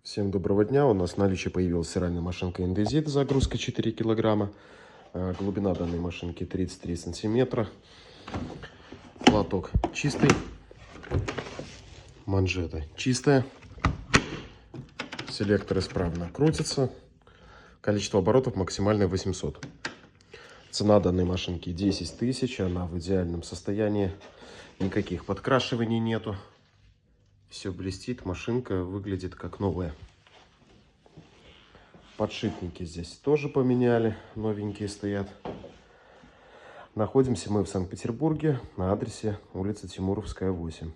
Всем доброго дня. У нас в наличии появилась стиральная машинка Indesit с загрузкой 4 килограмма. Глубина данной машинки 33 сантиметра. Лоток чистый. Манжета чистая. Селектор исправно крутится. Количество оборотов максимальное 800. Цена данной машинки 10 тысяч. Она в идеальном состоянии. Никаких подкрашиваний нету. Все блестит. Машинка выглядит как новая. Подшипники здесь тоже поменяли. Новенькие стоят. Находимся мы в Санкт-Петербурге на адресе улица Тимуровская, 8.